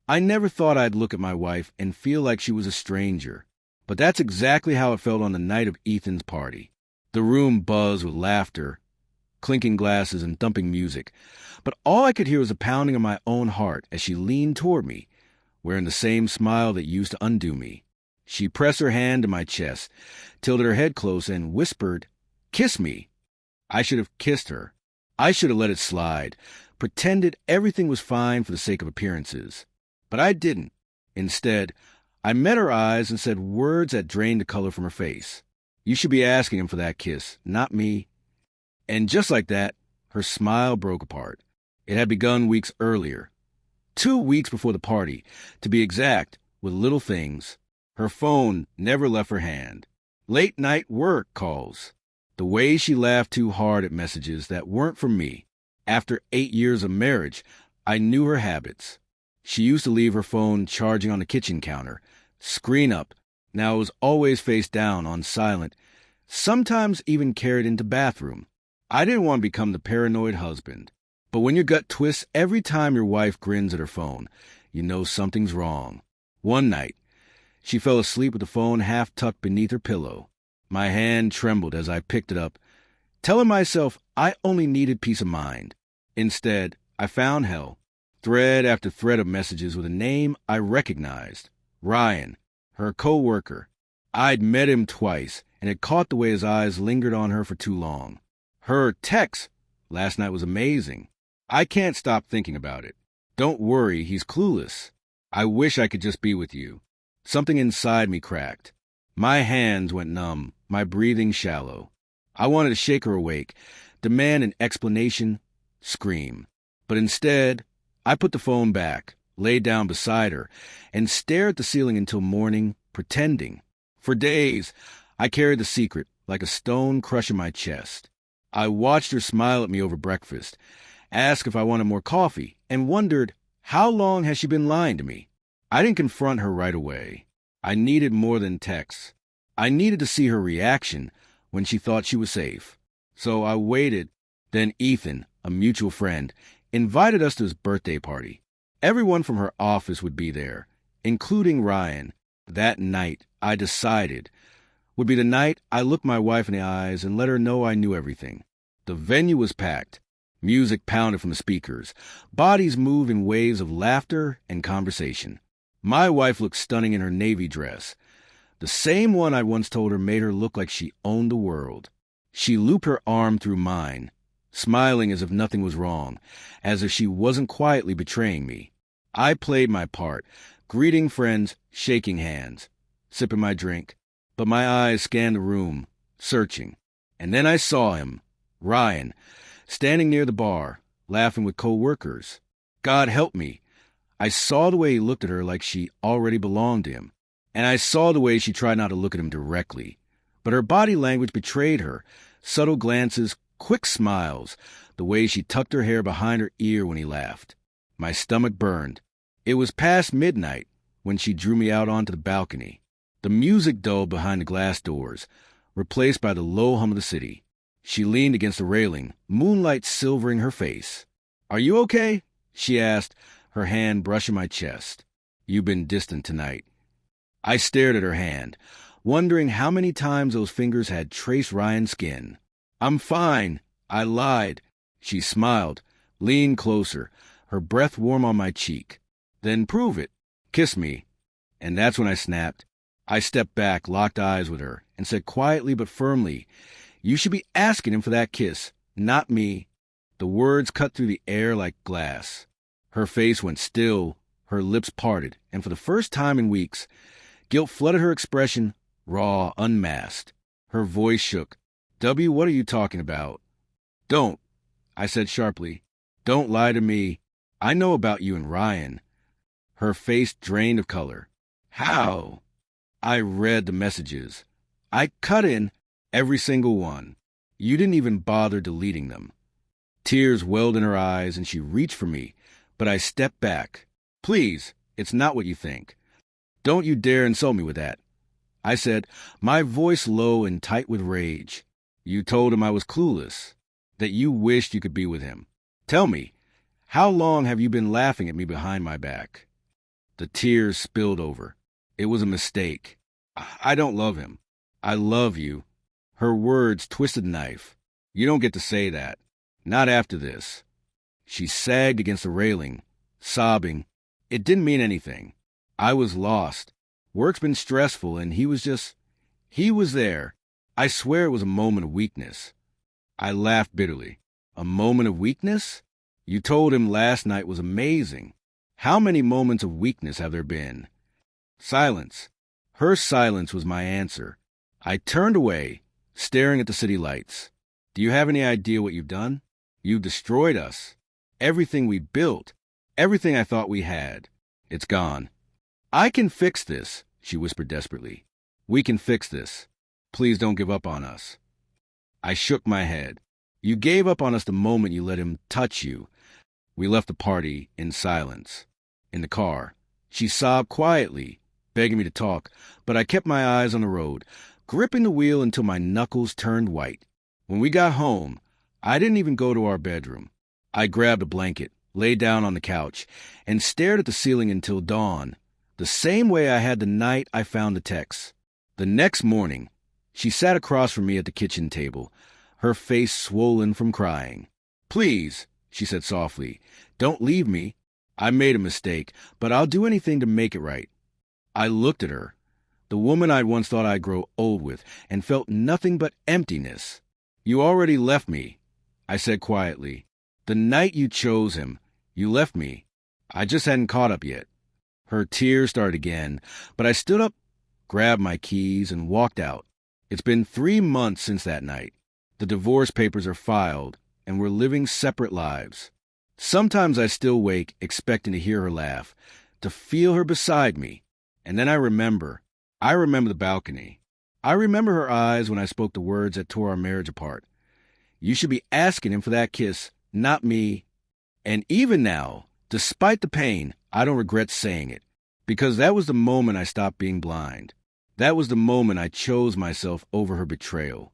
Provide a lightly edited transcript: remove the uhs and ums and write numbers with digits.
I never thought I'd look at my wife and feel like she was a stranger. But that's exactly how it felt on the night of Ethan's party. The room buzzed with laughter, clinking glasses and thumping music. But all I could hear was a pounding of my own heart as she leaned toward me, wearing the same smile that used to undo me. She pressed her hand to my chest, tilted her head close, and whispered, "Kiss me." I should have kissed her. I should have let it slide, pretended everything was fine for the sake of appearances. But I didn't. Instead, I met her eyes and said words that drained the color from her face. "You should be asking him for that kiss, not me." And just like that, her smile broke apart. It had begun weeks earlier. 2 weeks before the party, to be exact, with little things. Her phone never left her hand. Late-night work calls. The way she laughed too hard at messages that weren't from me. After 8 years of marriage, I knew her habits. She used to leave her phone charging on the kitchen counter, screen up. Now it was always face down on silent, sometimes even carried into bathroom. I didn't want to become the paranoid husband. But when your gut twists every time your wife grins at her phone, you know something's wrong. One night, she fell asleep with the phone half tucked beneath her pillow. My hand trembled as I picked it up, telling myself I only needed peace of mind. Instead, I found hell. Thread after thread of messages with a name I recognized. Ryan, her co-worker. I'd met him twice and had caught the way his eyes lingered on her for too long. Her text last night was amazing. I can't stop thinking about it. "Don't worry, he's clueless. I wish I could just be with you." Something inside me cracked. My hands went numb, my breathing shallow. I wanted to shake her awake, demand an explanation, scream. But instead, I put the phone back, lay down beside her, and stared at the ceiling until morning, pretending. For days, I carried the secret like a stone crushing my chest. I watched her smile at me over breakfast, ask if I wanted more coffee, and wondered, how long has she been lying to me? I didn't confront her right away. I needed more than texts. I needed to see her reaction when she thought she was safe. So I waited. Then Ethan, a mutual friend, invited us to his birthday party. Everyone from her office would be there, including Ryan. That night, I decided, would be the night I looked my wife in the eyes and let her know I knew everything. The venue was packed. Music pounded from the speakers. Bodies moved in waves of laughter and conversation. My wife looked stunning in her navy dress, the same one I once told her made her look like she owned the world. She looped her arm through mine, smiling as if nothing was wrong, as if she wasn't quietly betraying me. I played my part, greeting friends, shaking hands, sipping my drink, but my eyes scanned the room, searching. And then I saw him, Ryan, standing near the bar, laughing with co-workers. God help me. I saw the way he looked at her like she already belonged to him, and I saw the way she tried not to look at him directly. But her body language betrayed her, subtle glances, quick smiles, the way she tucked her hair behind her ear when he laughed. My stomach burned. It was past midnight when she drew me out onto the balcony. The music dulled behind the glass doors, replaced by the low hum of the city. She leaned against the railing, moonlight silvering her face. "Are you okay?" she asked, her hand brushing my chest. "You've been distant tonight." I stared at her hand, wondering how many times those fingers had traced Ryan's skin. "I'm fine," I lied. She smiled, leaned closer, her breath warm on my cheek. "Then prove it. Kiss me." And that's when I snapped. I stepped back, locked eyes with her, and said quietly but firmly, "You should be asking him for that kiss, not me." The words cut through the air like glass. Her face went still, her lips parted, and for the first time in weeks, guilt flooded her expression, raw, unmasked. Her voice shook. "W, what are you talking about?" "Don't," I said sharply. "Don't lie to me. I know about you and Ryan." Her face drained of color. "How?" I read the messages. I cut in every single one. You didn't even bother deleting them. Tears welled in her eyes, and she reached for me, but I stepped back. "Please, it's not what you think. Don't you dare insult me with that," I said, my voice low and tight with rage. "You told him I was clueless, that you wished you could be with him. Tell me, how long have you been laughing at me behind my back?" The tears spilled over. It was a mistake. I don't love him. I love you. Her words twisted a knife. You don't get to say that. Not after this. She sagged against the railing, sobbing. It didn't mean anything. I was lost. Work's been stressful, and he was there. I swear it was a moment of weakness. I laughed bitterly. A moment of weakness? You told him last night was amazing. How many moments of weakness have there been? Silence. Her silence was my answer. I turned away, staring at the city lights. Do you have any idea what you've done? You've destroyed us. Everything we built, everything I thought we had. It's gone. I can fix this, she whispered desperately. We can fix this. Please don't give up on us. I shook my head. You gave up on us the moment you let him touch you. We left the party in silence. In the car, she sobbed quietly, begging me to talk, but I kept my eyes on the road, gripping the wheel until my knuckles turned white. When we got home, I didn't even go to our bedroom. I grabbed a blanket, lay down on the couch, and stared at the ceiling until dawn, the same way I had the night I found the text. The next morning, she sat across from me at the kitchen table, her face swollen from crying. Please, she said softly, don't leave me. I made a mistake, but I'll do anything to make it right. I looked at her, the woman I'd once thought I'd grow old with, and felt nothing but emptiness. You already left me, I said quietly. The night you chose him, you left me. I just hadn't caught up yet. Her tears started again, but I stood up, grabbed my keys, and walked out. It's been 3 months since that night. The divorce papers are filed, and we're living separate lives. Sometimes I still wake expecting to hear her laugh, to feel her beside me. And then I remember the balcony. I remember her eyes when I spoke the words that tore our marriage apart. You should be asking him for that kiss, not me. And even now, despite the pain, I don't regret saying it, because that was the moment I stopped being blind. That was the moment I chose myself over her betrayal.